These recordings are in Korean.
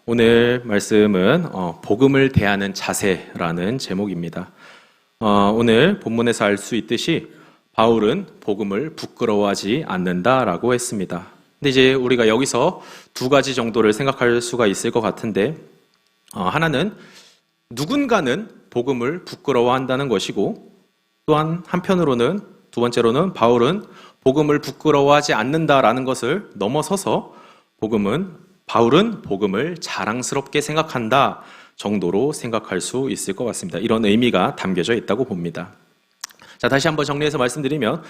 오늘 말씀은 복음을 대하는 자세라는 제목입니다. 오늘 본문에서 알 수 있듯이 바울은 복음을 부끄러워하지 않는다라고 했습니다. 근데 이제 우리가 여기서 두 가지 정도를 생각할 수가 있을 것 같은데, 하나는 누군가는 복음을 부끄러워한다는 것이고, 또한 한편으로는 두 번째로는 바울은 복음을 부끄러워하지 않는다라는 것을 넘어서서 바울은 복음을 자랑스럽게 생각한다 정도로 생각할 수 있을 것 같습니다. 이런 의미가 담겨져 있다고 봅니다. 자, 다시 한번 정리해서 말씀드리면,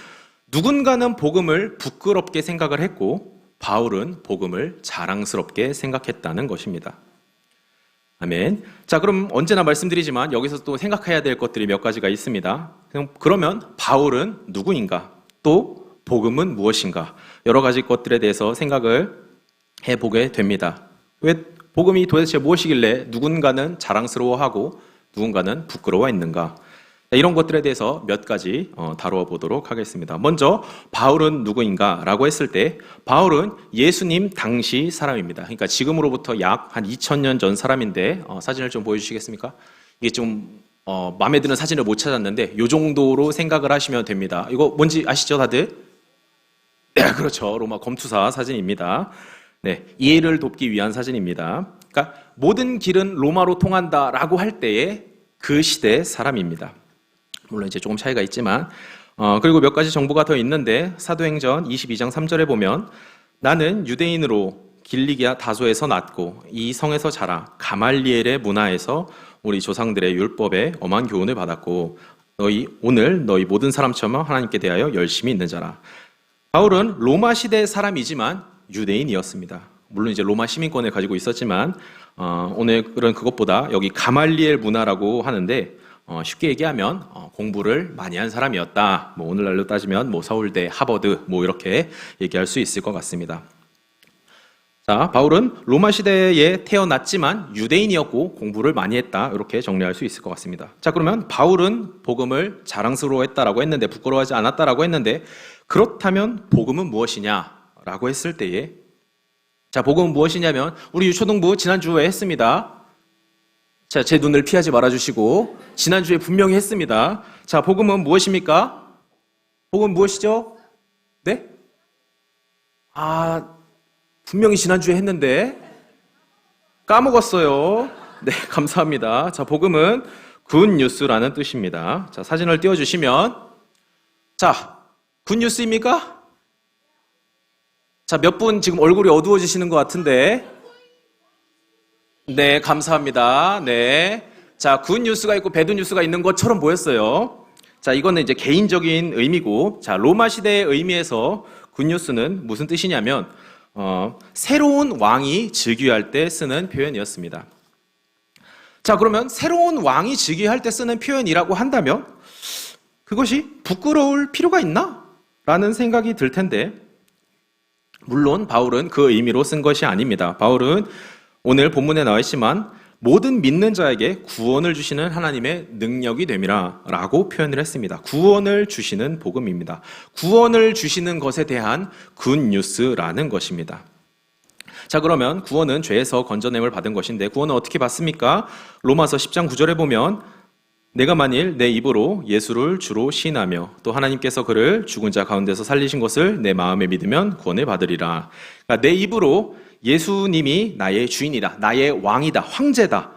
누군가는 복음을 부끄럽게 생각을 했고 바울은 복음을 자랑스럽게 생각했다는 것입니다. 아멘. 자, 그럼 언제나 말씀드리지만 여기서 또 생각해야 될 것들이 몇 가지가 있습니다. 그러면 바울은 누구인가? 또 복음은 무엇인가? 여러 가지 것들에 대해서 생각을 해보게 됩니다. 왜 복음이 도대체 무엇이길래 누군가는 자랑스러워하고 누군가는 부끄러워했는가? 이런 것들에 대해서 몇 가지 다루어 보도록 하겠습니다. 먼저 바울은 누구인가? 라고 했을 때 바울은 예수님 당시 사람입니다. 그러니까 지금으로부터 약 한 2000년 전 사람인데, 사진을 좀 보여주시겠습니까? 이게 좀 마음에 드는 사진을 못 찾았는데 이 정도로 생각을 하시면 됩니다. 이거 뭔지 아시죠, 다들? 네, 그렇죠. 로마 검투사 사진입니다. 네, 이해를 돕기 위한 사진입니다. 그러니까 모든 길은 로마로 통한다라고 할 때의 그 시대의 사람입니다. 물론 이제 조금 차이가 있지만, 그리고 몇 가지 정보가 더 있는데, 사도행전 22장 3절에 보면, 나는 유대인으로 길리기아 다소에서 났고 이 성에서 자라 가말리엘의 문화에서 우리 조상들의 율법에 엄한 교훈을 받았고 오늘 너희 모든 사람처럼 하나님께 대하여 열심히 있는 자라. 바울은 로마 시대의 사람이지만 유대인이었습니다. 물론 이제 로마 시민권을 가지고 있었지만, 오늘은 그것보다 여기 가말리엘 문화라고 하는데, 쉽게 얘기하면 공부를 많이 한 사람이었다. 오늘날로 따지면 서울대, 하버드 이렇게 얘기할 수 있을 것 같습니다. 자, 바울은 로마 시대에 태어났지만 유대인이었고 공부를 많이 했다. 이렇게 정리할 수 있을 것 같습니다. 자, 그러면 바울은 복음을 자랑스러워했다라고 했는데, 부끄러워하지 않았다라고 했는데, 그렇다면 복음은 무엇이냐라고 했을 때에, 자, 복음은 무엇이냐면 우리 유초등부 지난주에 했습니다. 자, 제 눈을 피하지 말아주시고, 지난주에 분명히 했습니다. 자, 복음은 무엇입니까? 복음은 무엇이죠? 네? 분명히 지난주에 했는데 까먹었어요. 네, 감사합니다. 자, 복음은 굿뉴스라는 뜻입니다. 자, 사진을 띄워주시면, 자, 굿뉴스입니까? 자, 몇 분 지금 얼굴이 어두워지시는 것 같은데, 네, 감사합니다. 네. 자, 굿뉴스가 있고 배드뉴스가 있는 것처럼 보였어요. 자, 이거는 이제 개인적인 의미고, 자, 로마 시대의 의미에서 굿뉴스는 무슨 뜻이냐면, 새로운 왕이 즉위할 때 쓰는 표현이었습니다. 자, 그러면 새로운 왕이 즉위할 때 쓰는 표현이라고 한다면, 그것이 부끄러울 필요가 있나? 라는 생각이 들 텐데, 물론 바울은 그 의미로 쓴 것이 아닙니다. 바울은 오늘 본문에 나와 있지만 모든 믿는 자에게 구원을 주시는 하나님의 능력이 됨이라 라고 표현을 했습니다. 구원을 주시는 복음입니다. 구원을 주시는 것에 대한 굿뉴스라는 것입니다. 자, 그러면 구원은 죄에서 건져냄을 받은 것인데, 구원은 어떻게 받습니까? 로마서 10장 9절에 보면, 내가 만일 내 입으로 예수를 주로 시인하며 또 하나님께서 그를 죽은 자 가운데서 살리신 것을 내 마음에 믿으면 구원을 받으리라. 그러니까 내 입으로 예수님이 나의 주인이다, 나의 왕이다, 황제다,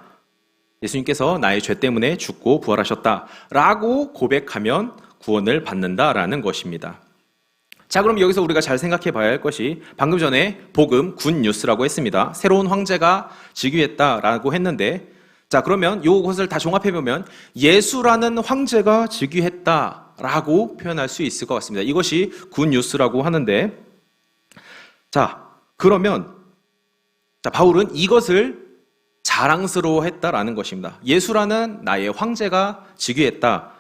예수님께서 나의 죄 때문에 죽고 부활하셨다 라고 고백하면 구원을 받는다라는 것입니다. 자, 그럼 여기서 우리가 잘 생각해 봐야 할 것이, 방금 전에 복음, 굿뉴스라고 했습니다. 새로운 황제가 즉위했다라고 했는데, 자, 그러면 이것을 다 종합해 보면 예수라는 황제가 즉위했다라고 표현할 수 있을 것 같습니다. 이것이 굿뉴스라고 하는데, 자, 그러면 바울은 이것을 자랑스러워했다라는 것입니다. 예수라는 나의 황제가 즉위했다.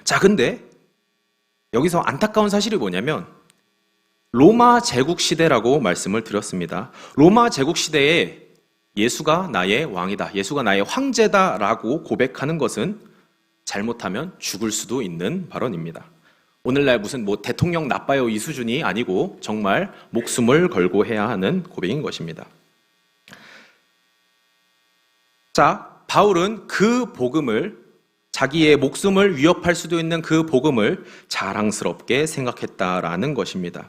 자, 근데 여기서 안타까운 사실이 뭐냐면, 로마 제국 시대라고 말씀을 드렸습니다. 로마 제국 시대에 예수가 나의 왕이다, 예수가 나의 황제다라고 고백하는 것은 잘못하면 죽을 수도 있는 발언입니다. 오늘날 무슨 대통령 나빠요 이 수준이 아니고 정말 목숨을 걸고 해야 하는 고백인 것입니다. 자, 바울은 그 복음을, 자기의 목숨을 위협할 수도 있는 그 복음을 자랑스럽게 생각했다라는 것입니다.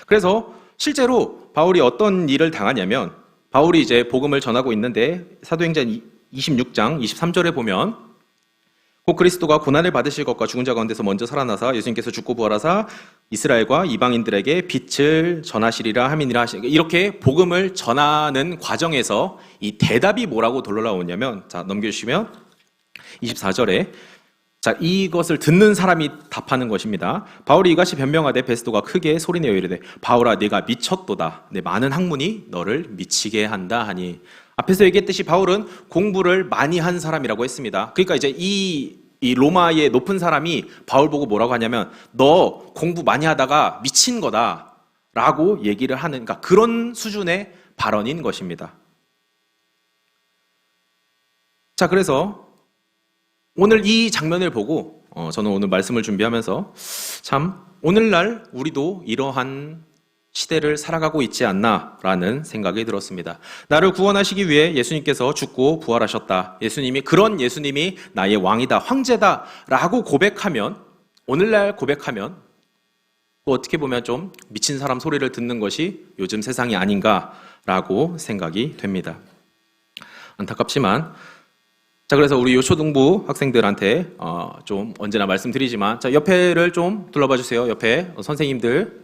그래서 실제로 바울이 어떤 일을 당하냐면, 바울이 이제 복음을 전하고 있는데 사도행전 26장 23절에 보면, 곧 그리스도가 고난을 받으실 것과 죽은 자 가운데서 먼저 살아나사 예수님께서 죽고 부활하사 이스라엘과 이방인들에게 빛을 전하시리라 함이니라 하시, 이렇게 복음을 전하는 과정에서 이 대답이 뭐라고 돌아오냐면, 자, 넘겨주시면 24절에, 자, 이것을 듣는 사람이 답하는 것입니다. 바울이 이같이 변명하되 베스도가 크게 소리내어 이르되 바울아 네가 미쳤도다. 내 많은 학문이 너를 미치게 한다 하니. 앞에서 얘기했듯이 바울은 공부를 많이 한 사람이라고 했습니다. 그러니까 이제 이 로마의 높은 사람이 바울 보고 뭐라고 하냐면, 너 공부 많이 하다가 미친 거다 라고 얘기를 하는, 그러니까 그런 수준의 발언인 것입니다. 자, 그래서 오늘 이 장면을 보고 저는 오늘 말씀을 준비하면서 참 오늘날 우리도 이러한 시대를 살아가고 있지 않나라는 생각이 들었습니다. 나를 구원하시기 위해 예수님께서 죽고 부활하셨다. 그런 예수님이 나의 왕이다, 황제다라고 고백하면, 오늘날 고백하면 또 어떻게 보면 좀 미친 사람 소리를 듣는 것이 요즘 세상이 아닌가라고 생각이 됩니다. 안타깝지만, 자, 그래서 우리 요초등부 학생들한테 좀 언제나 말씀드리지만, 자, 옆에를 좀 둘러봐 주세요. 옆에 선생님들,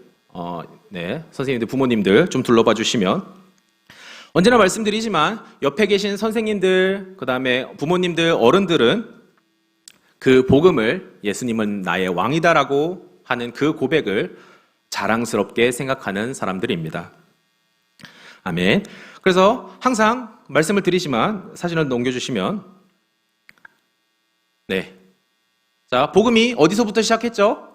선생님들, 부모님들 좀 둘러봐 주시면, 언제나 말씀드리지만 옆에 계신 선생님들, 그 다음에 부모님들, 어른들은 그 복음을, 예수님은 나의 왕이다라고 하는 그 고백을 자랑스럽게 생각하는 사람들입니다. 아멘. 그래서 항상 말씀을 드리지만 사진을 넘겨주시면, 자, 복음이 어디서부터 시작했죠?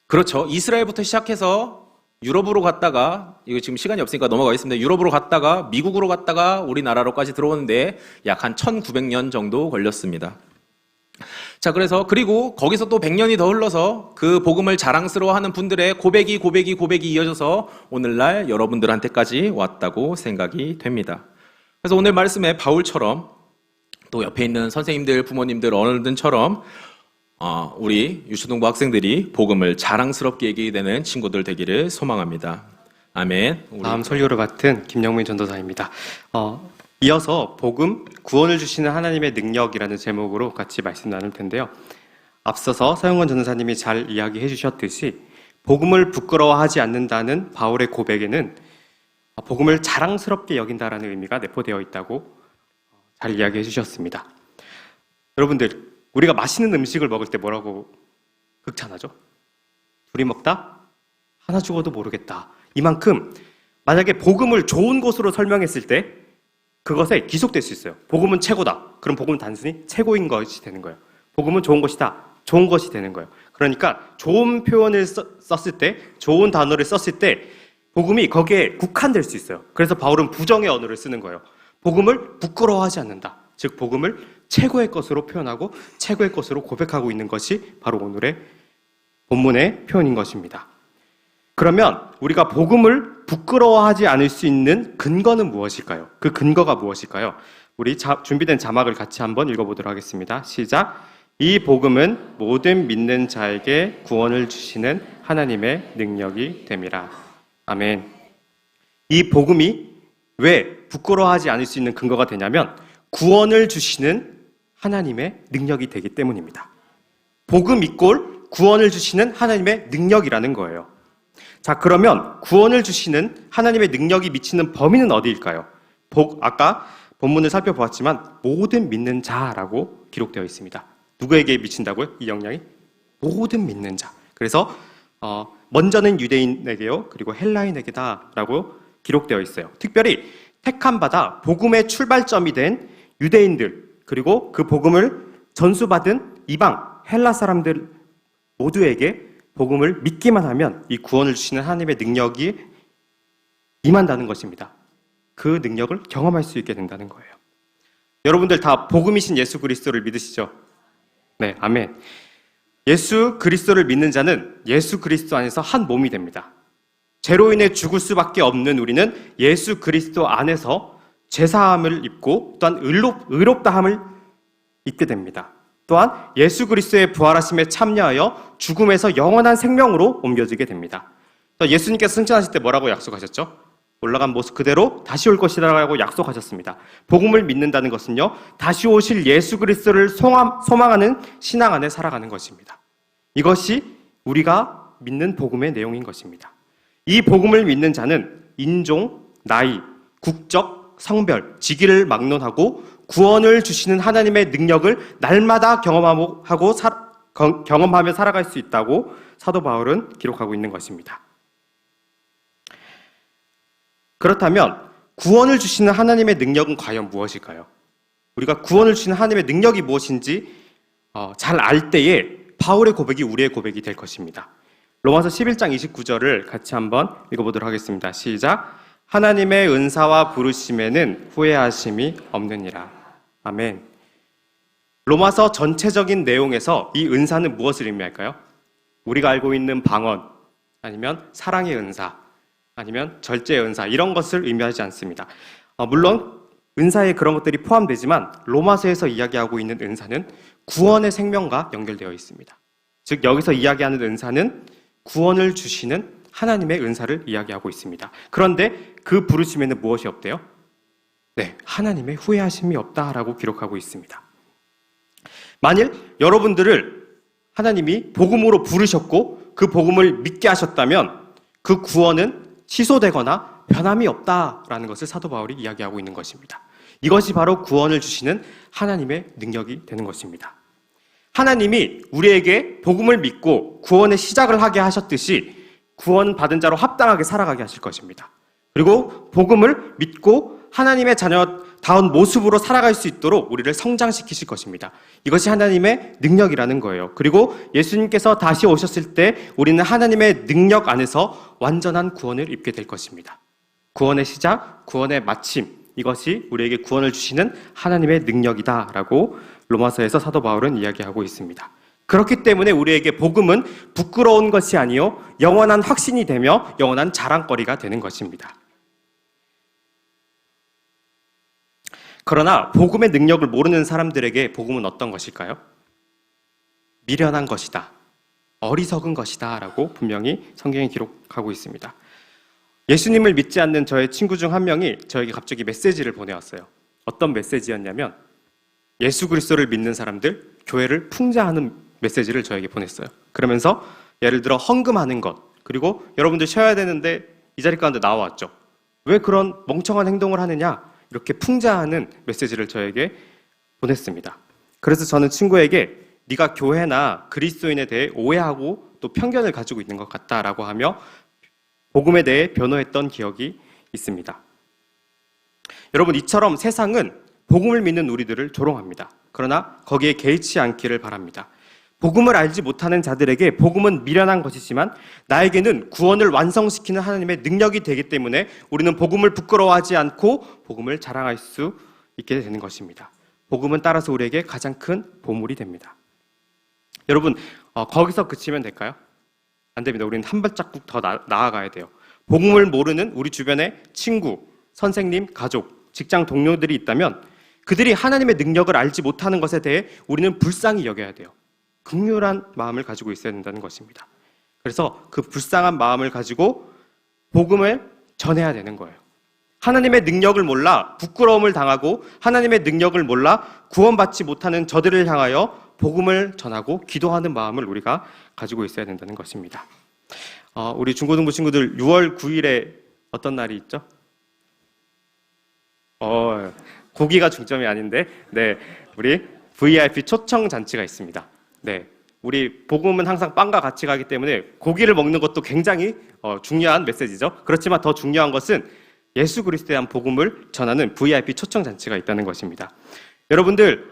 그렇죠. 이스라엘부터 시작해서 유럽으로 갔다가, 이거 지금 시간이 없으니까 넘어가겠습니다. 유럽으로 갔다가 미국으로 갔다가 우리나라로까지 들어오는데 약 한 1900년 정도 걸렸습니다. 자, 그래서 그리고 거기서 또 100년이 더 흘러서 그 복음을 자랑스러워하는 분들의 고백이 이어져서 오늘날 여러분들한테까지 왔다고 생각이 됩니다. 그래서 오늘 말씀에 바울처럼, 또 옆에 있는 선생님들, 부모님들, 어른들처럼 우리 유초등부 학생들이 복음을 자랑스럽게 얘기되는 친구들 되기를 소망합니다. 아멘. 다음 설교를 맡은 김영민 전도사입니다. 이어서 복음, 구원을 주시는 하나님의 능력이라는 제목으로 같이 말씀 나눌 텐데요. 앞서서 서영건 전도사님이 잘 이야기해 주셨듯이 복음을 부끄러워하지 않는다는 바울의 고백에는 복음을 자랑스럽게 여긴다라는 의미가 내포되어 있다고 잘 이야기해 주셨습니다. 여러분들, 우리가 맛있는 음식을 먹을 때 뭐라고 극찬하죠? 둘이 먹다 하나 죽어도 모르겠다. 이만큼 만약에 복음을 좋은 것으로 설명했을 때 그것에 기속될 수 있어요. 복음은 최고다. 그럼 복음은 단순히 최고인 것이 되는 거예요. 복음은 좋은 것이다. 좋은 것이 되는 거예요. 그러니까 좋은 표현을 썼을 때, 좋은 단어를 썼을 때 복음이 거기에 국한될 수 있어요. 그래서 바울은 부정의 언어를 쓰는 거예요. 복음을 부끄러워하지 않는다. 즉 복음을 최고의 것으로 표현하고 최고의 것으로 고백하고 있는 것이 바로 오늘의 본문의 표현인 것입니다. 그러면 우리가 복음을 부끄러워하지 않을 수 있는 근거는 무엇일까요? 그 근거가 무엇일까요? 우리 준비된 자막을 같이 한번 읽어보도록 하겠습니다. 시작. 이 복음은 모든 믿는 자에게 구원을 주시는 하나님의 능력이 됨이라. 아멘. 이 복음이 왜 부끄러워하지 않을 수 있는 근거가 되냐면 구원을 주시는 하나님의 능력이 되기 때문입니다. 복음 이꼴 구원을 주시는 하나님의 능력이라는 거예요. 자, 그러면 구원을 주시는 하나님의 능력이 미치는 범위는 어디일까요? 아까 본문을 살펴보았지만 모든 믿는 자라고 기록되어 있습니다. 누구에게 미친다고요? 이 영향이? 모든 믿는 자. 그래서 먼저는 유대인에게요, 그리고 헬라인에게다라고 기록되어 있어요. 특별히 택함 받아 복음의 출발점이 된 유대인들, 그리고 그 복음을 전수받은 이방 헬라 사람들 모두에게 복음을 믿기만 하면 이 구원을 주시는 하나님의 능력이 임한다는 것입니다. 그 능력을 경험할 수 있게 된다는 거예요. 여러분들 다 복음이신 예수 그리스도를 믿으시죠? 네, 아멘. 예수 그리스도를 믿는 자는 예수 그리스도 안에서 한 몸이 됩니다. 죄로 인해 죽을 수밖에 없는 우리는 예수 그리스도 안에서 죄사함을 입고 또한 의롭다함을 입게 됩니다. 또한 예수 그리스도의 부활하심에 참여하여 죽음에서 영원한 생명으로 옮겨지게 됩니다. 예수님께서 승천하실 때 뭐라고 약속하셨죠? 올라간 모습 그대로 다시 올 것이라고 약속하셨습니다. 복음을 믿는다는 것은요, 다시 오실 예수 그리스도를 소망하는 신앙 안에 살아가는 것입니다. 이것이 우리가 믿는 복음의 내용인 것입니다. 이 복음을 믿는 자는 인종, 나이, 국적, 성별, 직위를 막론하고 구원을 주시는 하나님의 능력을 날마다 경험하며 살아갈 수 있다고 사도 바울은 기록하고 있는 것입니다. 그렇다면 구원을 주시는 하나님의 능력은 과연 무엇일까요? 우리가 구원을 주시는 하나님의 능력이 무엇인지 잘 알 때에 바울의 고백이 우리의 고백이 될 것입니다. 로마서 11장 29절을 같이 한번 읽어보도록 하겠습니다. 시작. 하나님의 은사와 부르심에는 후회하심이 없느니라. 아멘. 로마서 전체적인 내용에서 이 은사는 무엇을 의미할까요? 우리가 알고 있는 방언, 아니면 사랑의 은사, 아니면 절제의 은사, 이런 것을 의미하지 않습니다. 물론 은사에 그런 것들이 포함되지만 로마서에서 이야기하고 있는 은사는 구원의 생명과 연결되어 있습니다. 즉 여기서 이야기하는 은사는 구원을 주시는 하나님의 은사를 이야기하고 있습니다. 그런데 그 부르심에는 무엇이 없대요? 네, 하나님의 후회하심이 없다라고 기록하고 있습니다. 만일 여러분들을 하나님이 복음으로 부르셨고 그 복음을 믿게 하셨다면 그 구원은 취소되거나 변함이 없다라는 것을 사도 바울이 이야기하고 있는 것입니다. 이것이 바로 구원을 주시는 하나님의 능력이 되는 것입니다. 하나님이 우리에게 복음을 믿고 구원의 시작을 하게 하셨듯이 구원받은 자로 합당하게 살아가게 하실 것입니다. 그리고 복음을 믿고 하나님의 자녀다운 모습으로 살아갈 수 있도록 우리를 성장시키실 것입니다. 이것이 하나님의 능력이라는 거예요. 그리고 예수님께서 다시 오셨을 때 우리는 하나님의 능력 안에서 완전한 구원을 입게 될 것입니다. 구원의 시작, 구원의 마침, 이것이 우리에게 구원을 주시는 하나님의 능력이다라고 로마서에서 사도 바울은 이야기하고 있습니다. 그렇기 때문에 우리에게 복음은 부끄러운 것이 아니요 영원한 확신이 되며 영원한 자랑거리가 되는 것입니다. 그러나 복음의 능력을 모르는 사람들에게 복음은 어떤 것일까요? 미련한 것이다, 어리석은 것이다 라고 분명히 성경이 기록하고 있습니다. 예수님을 믿지 않는 저의 친구 중 한 명이 저에게 갑자기 메시지를 보내왔어요. 어떤 메시지였냐면 예수 그리스도를 믿는 사람들 교회를 풍자하는 메시지를 저에게 보냈어요. 그러면서 예를 들어 헌금하는 것, 그리고 여러분들 쉬어야 되는데 이 자리 가운데 나와왔죠. 왜 그런 멍청한 행동을 하느냐, 이렇게 풍자하는 메시지를 저에게 보냈습니다. 그래서 저는 친구에게 네가 교회나 그리스도인에 대해 오해하고 또 편견을 가지고 있는 것 같다라고 하며 복음에 대해 변호했던 기억이 있습니다. 여러분, 이처럼 세상은 복음을 믿는 우리들을 조롱합니다. 그러나 거기에 개의치 않기를 바랍니다. 복음을 알지 못하는 자들에게 복음은 미련한 것이지만 나에게는 구원을 완성시키는 하나님의 능력이 되기 때문에 우리는 복음을 부끄러워하지 않고 복음을 자랑할 수 있게 되는 것입니다. 복음은 따라서 우리에게 가장 큰 보물이 됩니다. 여러분, 거기서 그치면 될까요? 안 됩니다. 우리는 한 발자국 더 나아가야 돼요. 복음을 모르는 우리 주변의 친구, 선생님, 가족, 직장 동료들이 있다면 그들이 하나님의 능력을 알지 못하는 것에 대해 우리는 불쌍히 여겨야 돼요. 긍휼한 마음을 가지고 있어야 된다는 것입니다. 그래서 그 불쌍한 마음을 가지고 복음을 전해야 되는 거예요. 하나님의 능력을 몰라 부끄러움을 당하고 하나님의 능력을 몰라 구원받지 못하는 저들을 향하여 복음을 전하고 기도하는 마음을 우리가 가지고 있어야 된다는 것입니다. 우리 중고등부 친구들 6월 9일에 어떤 날이 있죠? 고기가 중점이 아닌데, 네, 우리 VIP 초청 잔치가 있습니다. 네, 우리 복음은 항상 빵과 같이 가기 때문에 고기를 먹는 것도 굉장히 중요한 메시지죠. 그렇지만 더 중요한 것은 예수 그리스도에 대한 복음을 전하는 VIP 초청 잔치가 있다는 것입니다. 여러분들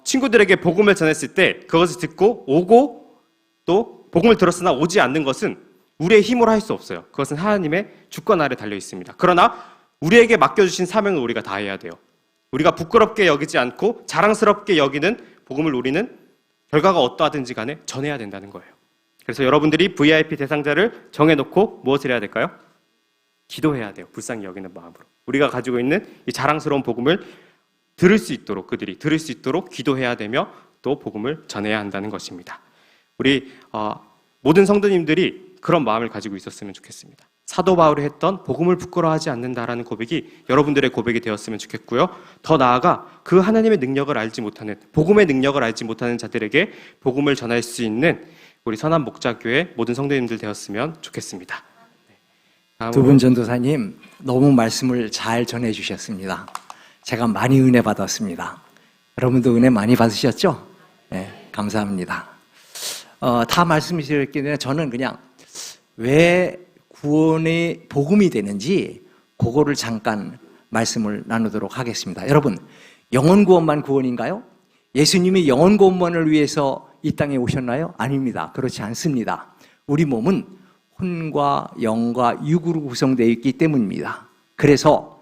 친구들에게 복음을 전했을 때 그것을 듣고 오고 또 복음을 들었으나 오지 않는 것은 우리의 힘으로 할 수 없어요. 그것은 하나님의 주권 아래 달려 있습니다. 그러나 우리에게 맡겨주신 사명을 우리가 다해야 돼요. 우리가 부끄럽게 여기지 않고 자랑스럽게 여기는 복음을 우리는 결과가 어떠하든지 간에 전해야 된다는 거예요. 그래서 여러분들이 VIP 대상자를 정해놓고 무엇을 해야 될까요? 기도해야 돼요. 불쌍히 여기는 마음으로. 우리가 가지고 있는 이 자랑스러운 복음을 들을 수 있도록, 그들이 들을 수 있도록 기도해야 되며 또 복음을 전해야 한다는 것입니다. 우리 모든 성도님들이 그런 마음을 가지고 있었으면 좋겠습니다. 사도 바울이 했던 복음을 부끄러워하지 않는다라는 고백이 여러분들의 고백이 되었으면 좋겠고요. 더 나아가 그 하나님의 능력을 알지 못하는, 복음의 능력을 알지 못하는 자들에게 복음을 전할 수 있는 우리 선한 목자교회 모든 성도님들 되었으면 좋겠습니다. 두 분 전도사님 너무 말씀을 잘 전해주셨습니다. 제가 많이 은혜 받았습니다. 여러분도 은혜 많이 받으셨죠? 네, 감사합니다. 다 말씀드렸기 때문에 저는 그냥 왜 구원의 복음이 되는지 그거를 잠깐 말씀을 나누도록 하겠습니다. 여러분, 영혼 구원만 구원인가요? 예수님이 영혼 구원만을 위해서 이 땅에 오셨나요? 아닙니다. 그렇지 않습니다. 우리 몸은 혼과 영과 육으로 구성되어 있기 때문입니다. 그래서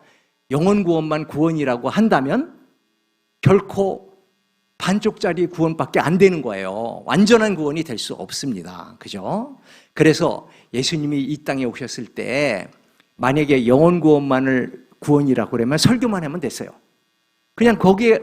영혼 구원만 구원이라고 한다면 결코 반쪽짜리 구원밖에 안 되는 거예요. 완전한 구원이 될 수 없습니다. 그죠? 그래서 예수님이 이 땅에 오셨을 때 만약에 영혼 구원만을 구원이라고 그러면 설교만 하면 됐어요. 그냥 거기에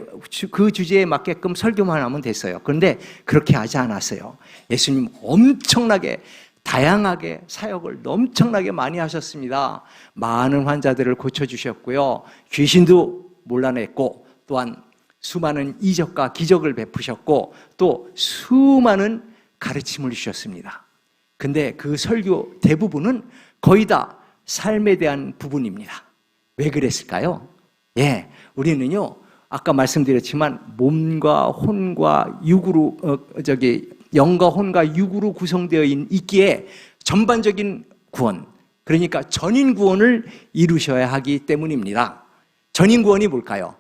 그 주제에 맞게끔 설교만 하면 됐어요. 그런데 그렇게 하지 않았어요. 예수님 엄청나게 다양하게 사역을 엄청나게 많이 하셨습니다. 많은 환자들을 고쳐주셨고요. 귀신도 몰라냈고 또한 수많은 이적과 기적을 베푸셨고 또 수많은 가르침을 주셨습니다. 근데 그 설교 대부분은 거의 다 삶에 대한 부분입니다. 왜 그랬을까요? 우리는요, 아까 말씀드렸지만 몸과 혼과 육으로 영과 혼과 육으로 구성되어 있기에 전반적인 구원, 그러니까 전인 구원을 이루셔야 하기 때문입니다. 전인 구원이 뭘까요?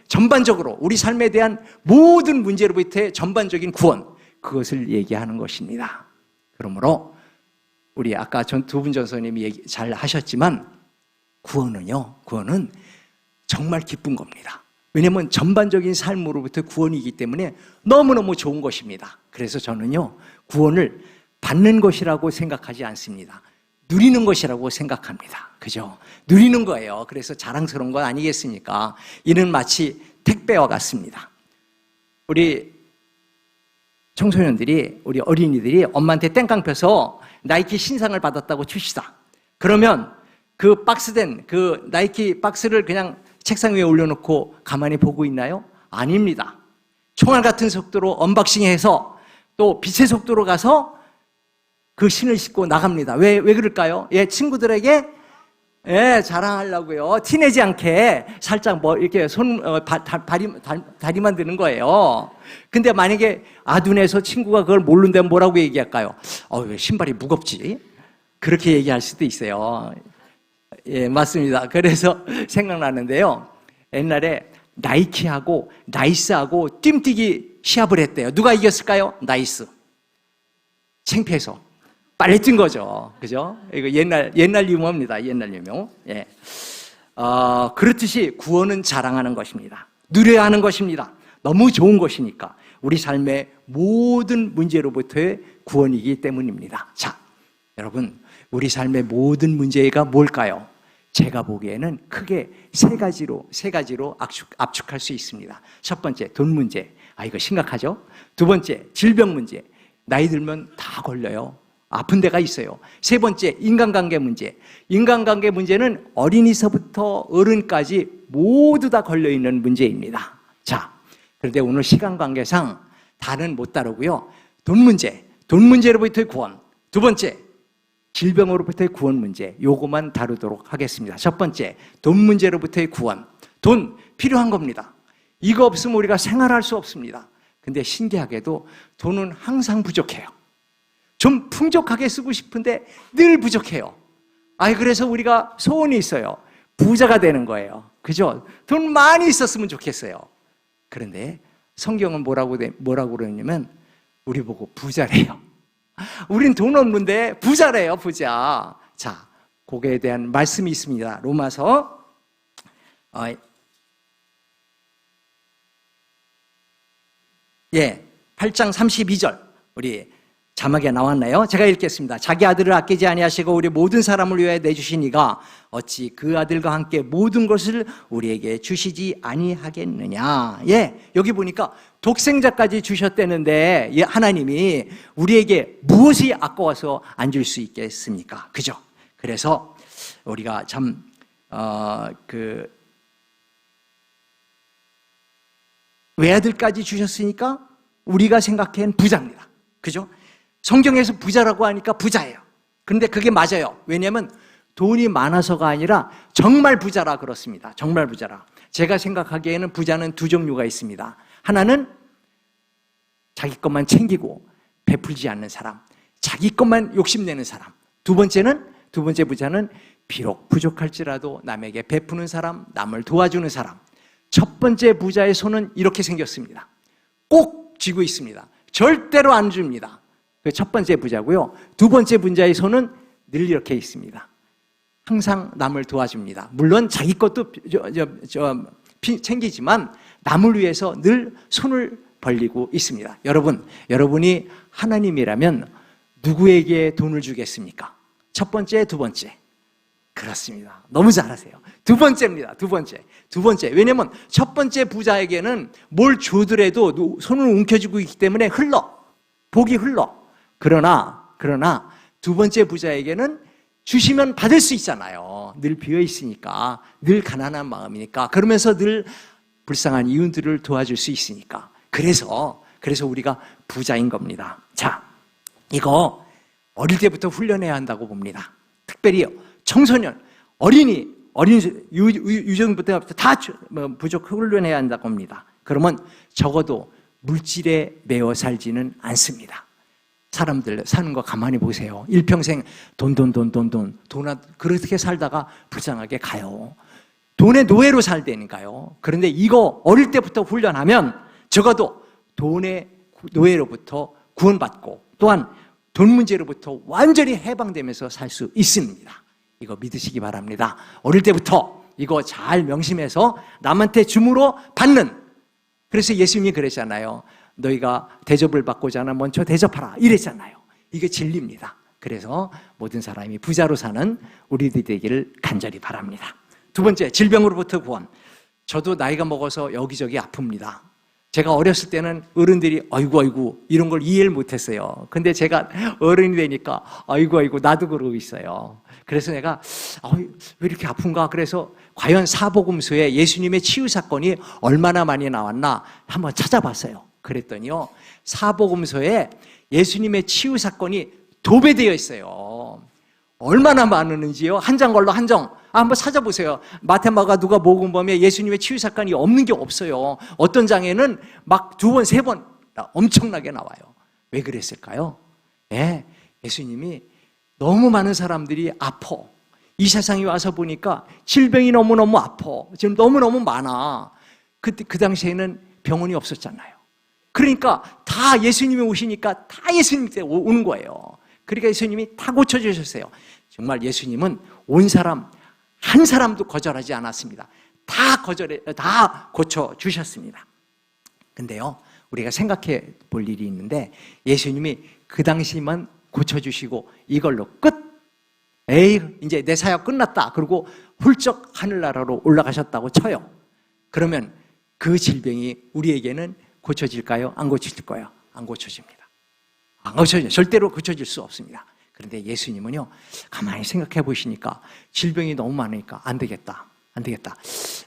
전반적으로 우리 삶에 대한 모든 문제로부터의 전반적인 구원, 그것을 얘기하는 것입니다. 그러므로 우리 아까 두 분 전도사님이 잘 하셨지만 구원은 정말 기쁜 겁니다. 왜냐하면 전반적인 삶으로부터 구원이기 때문에 너무너무 좋은 것입니다. 그래서 저는요, 구원을 받는 것이라고 생각하지 않습니다. 누리는 것이라고 생각합니다. 그죠? 누리는 거예요. 그래서 자랑스러운 건 아니겠습니까? 이는 마치 택배와 같습니다. 우리 청소년들이, 우리 어린이들이 엄마한테 땡깡 펴서 나이키 신상을 받았다고 칩시다. 그러면 그 박스된 그 나이키 박스를 그냥 책상 위에 올려놓고 가만히 보고 있나요? 아닙니다. 총알 같은 속도로 언박싱해서 또 빛의 속도로 가서 그 신을 싣고 나갑니다. 왜 그럴까요? 친구들에게 자랑하려고요. 티내지 않게 살짝 이렇게 다리만 드는 거예요. 근데 만약에 아둔해서 친구가 그걸 모르는데 뭐라고 얘기할까요? 왜 신발이 무겁지? 그렇게 얘기할 수도 있어요. 맞습니다. 그래서 생각나는데요. 옛날에 나이키하고 나이스하고 뜀뛰기 시합을 했대요. 누가 이겼을까요? 나이스. 창피해서. 빨리 뛴 거죠. 그죠? 이거 옛날 유머입니다. 옛날 유머. 그렇듯이 구원은 자랑하는 것입니다. 누려야 하는 것입니다. 너무 좋은 것이니까. 우리 삶의 모든 문제로부터의 구원이기 때문입니다. 자, 여러분, 우리 삶의 모든 문제가 뭘까요? 제가 보기에는 크게 세 가지로 압축할 수 있습니다. 첫 번째, 돈 문제. 이거 심각하죠? 두 번째, 질병 문제. 나이 들면 다 걸려요. 아픈 데가 있어요. 세 번째, 인간관계 문제. 인간관계 문제는 어린이서부터 어른까지 모두 다 걸려있는 문제입니다. 자, 그런데 오늘 시간 관계상 다는 못 다루고요. 돈 문제로부터의 구원. 두 번째, 질병으로부터의 구원 문제. 요거만 다루도록 하겠습니다. 첫 번째, 돈 문제로부터의 구원. 돈 필요한 겁니다. 이거 없으면 우리가 생활할 수 없습니다. 근데 신기하게도 돈은 항상 부족해요. 좀 풍족하게 쓰고 싶은데 늘 부족해요. 그래서 우리가 소원이 있어요. 부자가 되는 거예요. 그죠? 돈 많이 있었으면 좋겠어요. 그런데 성경은 뭐라고 그러냐면 우리 보고 부자래요. 우린 돈 없는데 부자래요, 부자. 자, 거기에 대한 말씀이 있습니다. 로마서 8장 32절. 우리 자막에 나왔나요? 제가 읽겠습니다. 자기 아들을 아끼지 아니하시고 우리 모든 사람을 위하여 내주신 이가 어찌 그 아들과 함께 모든 것을 우리에게 주시지 아니하겠느냐. 예, 여기 보니까 독생자까지 주셨다는데 하나님이 우리에게 무엇이 아까워서 안 줄 수 있겠습니까? 그죠? 그래서 우리가 참 외아들까지 주셨으니까 우리가 생각한 부자입니다. 그죠? 성경에서 부자라고 하니까 부자예요. 그런데 그게 맞아요. 왜냐하면 돈이 많아서가 아니라 정말 부자라 그렇습니다. 정말 부자라. 제가 생각하기에는 부자는 두 종류가 있습니다. 하나는 자기 것만 챙기고 베풀지 않는 사람, 자기 것만 욕심내는 사람. 두 번째 부자는 비록 부족할지라도 남에게 베푸는 사람, 남을 도와주는 사람. 첫 번째 부자의 손은 이렇게 생겼습니다. 꼭 쥐고 있습니다. 절대로 안 줍니다. 그 첫 번째 부자고요. 두 번째 부자의 손은 늘 이렇게 있습니다. 항상 남을 도와줍니다. 물론 자기 것도 챙기지만 남을 위해서 늘 손을 벌리고 있습니다. 여러분이 하나님이라면 누구에게 돈을 주겠습니까? 첫 번째, 두 번째. 그렇습니다. 너무 잘하세요. 두 번째입니다. 두 번째. 왜냐면 첫 번째 부자에게는 뭘 주더라도 손을 움켜쥐고 있기 때문에 복이 흘러. 그러나 두 번째 부자에게는 주시면 받을 수 있잖아요. 늘 비어 있으니까, 늘 가난한 마음이니까, 그러면서 늘 불쌍한 이웃들을 도와줄 수 있으니까. 그래서 우리가 부자인 겁니다. 자, 이거 어릴 때부터 훈련해야 한다고 봅니다. 특별히 청소년, 어린 유정부터 다 부족 훈련해야 한다고 합니다. 그러면 적어도 물질에 매여 살지는 않습니다. 사람들 사는 거 가만히 보세요. 일평생 돈 그렇게 살다가 불쌍하게 가요. 돈의 노예로 살다니까요. 그런데 이거 어릴 때부터 훈련하면 적어도 돈의 노예로부터 구원받고 또한 돈 문제로부터 완전히 해방되면서 살 수 있습니다. 이거 믿으시기 바랍니다. 어릴 때부터 이거 잘 명심해서 남한테 줌으로 받는. 그래서 예수님이 그랬잖아요. 너희가 대접을 받고자 하면 먼저 대접하라 이랬잖아요. 이게 진리입니다. 그래서 모든 사람이 부자로 사는 우리들이 되기를 간절히 바랍니다. 두 번째, 질병으로부터 구원. 저도 나이가 먹어서 여기저기 아픕니다. 제가 어렸을 때는 어른들이 아이고 이런 걸 이해를 못했어요. 근데 제가 어른이 되니까 아이고 나도 그러고 있어요. 그래서 내가 왜 이렇게 아픈가? 그래서 과연 사복음서에 예수님의 치유 사건이 얼마나 많이 나왔나 한번 찾아봤어요. 그랬더니요, 사복음서에 예수님의 치유 사건이 도배되어 있어요. 얼마나 많은지요? 한 장 걸로 한 장. 한번 찾아보세요. 마태마가 누가 복음보면 예수님의 치유 사건이 없는 게 없어요. 어떤 장에는 막 두 번, 세 번 엄청나게 나와요. 왜 그랬을까요? 예수님이 너무 많은 사람들이 아파. 이 세상에 와서 보니까 질병이 너무너무 아파. 지금 너무너무 많아. 그 당시에는 병원이 없었잖아요. 그러니까 다 예수님이 오시니까 다 예수님 때 오는 거예요. 그러니까 예수님이 다 고쳐주셨어요. 정말 예수님은 온 사람 한 사람도 거절하지 않았습니다. 다 고쳐주셨습니다. 근데요, 우리가 생각해 볼 일이 있는데 예수님이 그 당시만 고쳐주시고 이걸로 끝. 이제 내 사역 끝났다. 그리고 훌쩍 하늘나라로 올라가셨다고 쳐요. 그러면 그 질병이 우리에게는 고쳐질까요? 안 고쳐질까요? 안 고쳐집니다. 절대로 고쳐질 수 없습니다. 그런데 예수님은요, 가만히 생각해 보시니까 질병이 너무 많으니까 안 되겠다.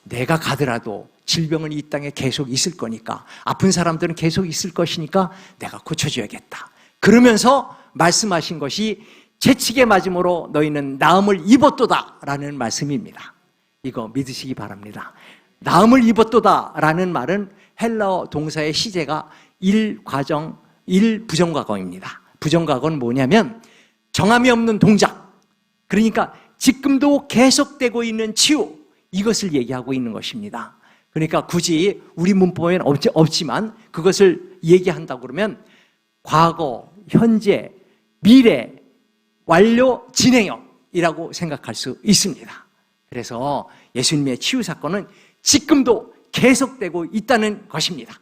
내가 가더라도 질병은 이 땅에 계속 있을 거니까, 아픈 사람들은 계속 있을 것이니까 내가 고쳐줘야겠다. 그러면서 말씀하신 것이 채찍에 맞음으로 너희는 나음을 입었도다 라는 말씀입니다. 이거 믿으시기 바랍니다. 나음을 입었도다 라는 말은 헬라어 동사의 시제가 부정과거입니다. 부정과거는 뭐냐면 정함이 없는 동작, 그러니까 지금도 계속되고 있는 치유, 이것을 얘기하고 있는 것입니다. 그러니까 굳이 우리 문법에는 없지만 그것을 얘기한다고 그러면 과거, 현재, 미래, 완료, 진행형이라고 생각할 수 있습니다. 그래서 예수님의 치유 사건은 지금도 계속되고 있다는 것입니다.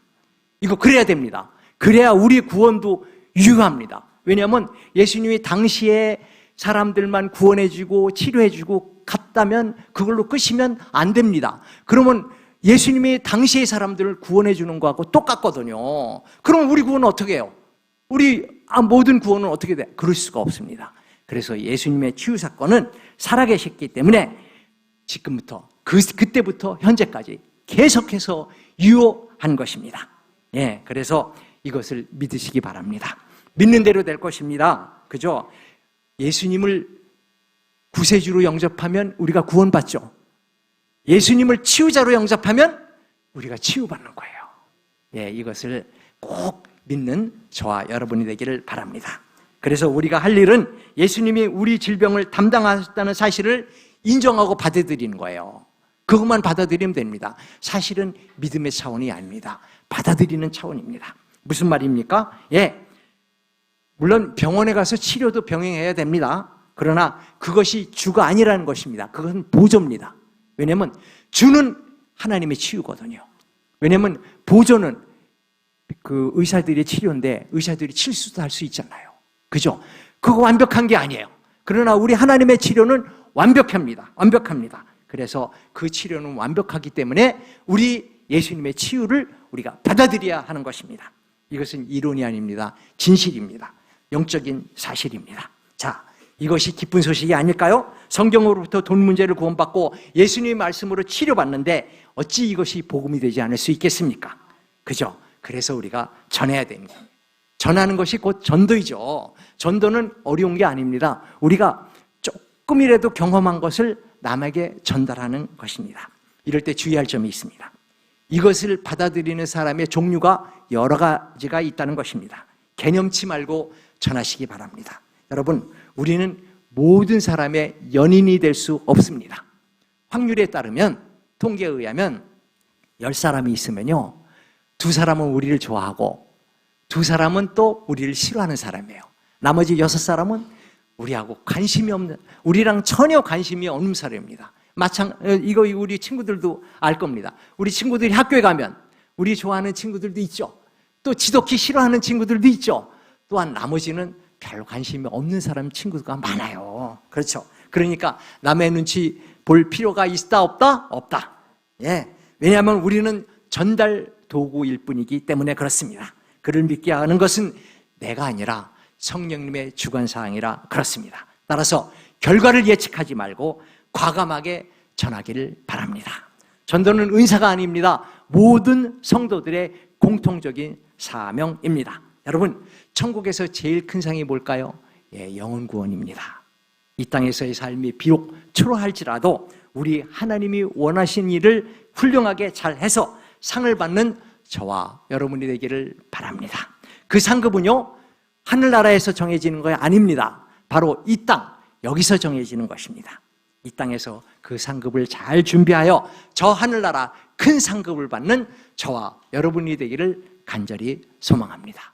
이거 그래야 됩니다. 그래야 우리 구원도 유효합니다. 왜냐하면 예수님이 당시에 사람들만 구원해주고 치료해주고 갔다면 그걸로 끝이면 안 됩니다. 그러면 예수님이 당시의 사람들을 구원해주는 거하고 똑같거든요. 그럼 우리 구원은 어떻게 해요? 우리 모든 구원은 어떻게 돼? 그럴 수가 없습니다. 그래서 예수님의 치유 사건은 살아계셨기 때문에 지금부터 그때부터 현재까지 계속해서 유효한 것입니다. 예, 그래서 이것을 믿으시기 바랍니다. 믿는 대로 될 것입니다. 그죠? 예수님을 구세주로 영접하면 우리가 구원받죠. 예수님을 치유자로 영접하면 우리가 치유받는 거예요. 예, 이것을 꼭 믿는 저와 여러분이 되기를 바랍니다. 그래서 우리가 할 일은 예수님이 우리 질병을 담당하셨다는 사실을 인정하고 받아들이는 거예요. 그것만 받아들이면 됩니다. 사실은 믿음의 차원이 아닙니다. 받아들이는 차원입니다. 무슨 말입니까? 예, 물론 병원에 가서 치료도 병행해야 됩니다. 그러나 그것이 주가 아니라는 것입니다. 그것은 보조입니다. 왜냐하면 주는 하나님의 치유거든요. 왜냐하면 보조는 그 의사들의 치료인데 의사들이 실수도 할 수 있잖아요. 그죠? 그거 완벽한 게 아니에요. 그러나 우리 하나님의 치료는 완벽합니다. 완벽합니다. 그래서 그 치료는 완벽하기 때문에 우리 예수님의 치유를 우리가 받아들여야 하는 것입니다. 이것은 이론이 아닙니다. 진실입니다. 영적인 사실입니다. 자, 이것이 기쁜 소식이 아닐까요? 성경으로부터 돈 문제를 구원받고 예수님의 말씀으로 치료받는데 어찌 이것이 복음이 되지 않을 수 있겠습니까? 그죠? 그래서 우리가 전해야 됩니다. 전하는 것이 곧 전도이죠. 전도는 어려운 게 아닙니다. 우리가 조금이라도 경험한 것을 남에게 전달하는 것입니다. 이럴 때 주의할 점이 있습니다. 이것을 받아들이는 사람의 종류가 여러 가지가 있다는 것입니다. 개념치 말고 전하시기 바랍니다. 여러분, 우리는 모든 사람의 연인이 될 수 없습니다. 확률에 따르면, 통계에 의하면 10사람이 있으면요, 2사람은 우리를 좋아하고 2사람은 또 우리를 싫어하는 사람이에요. 나머지 6사람은 우리하고 관심이 없는, 우리랑 전혀 관심이 없는 사람입니다. 이거 우리 친구들도 알 겁니다. 우리 친구들이 학교에 가면 우리 좋아하는 친구들도 있죠. 또 지독히 싫어하는 친구들도 있죠. 또한 나머지는 별 관심이 없는 사람 친구가 많아요. 그렇죠. 그러니까 남의 눈치 볼 필요가 있다 없다? 없다. 예. 왜냐하면 우리는 전달 도구일 뿐이기 때문에 그렇습니다. 그를 믿게 하는 것은 내가 아니라 성령님의 주관사항이라 그렇습니다. 따라서 결과를 예측하지 말고 과감하게 전하기를 바랍니다. 전도는 은사가 아닙니다. 모든 성도들의 공통적인 사명입니다. 여러분, 천국에서 제일 큰 상이 뭘까요? 예, 영혼 구원입니다. 이 땅에서의 삶이 비록 초라할지라도 우리 하나님이 원하신 일을 훌륭하게 잘해서 상을 받는 저와 여러분이 되기를 바랍니다. 그 상급은요, 하늘나라에서 정해지는 거 아닙니다. 바로 이 땅, 여기서 정해지는 것입니다. 이 땅에서 그 상급을 잘 준비하여 저 하늘나라 큰 상급을 받는 저와 여러분이 되기를 간절히 소망합니다.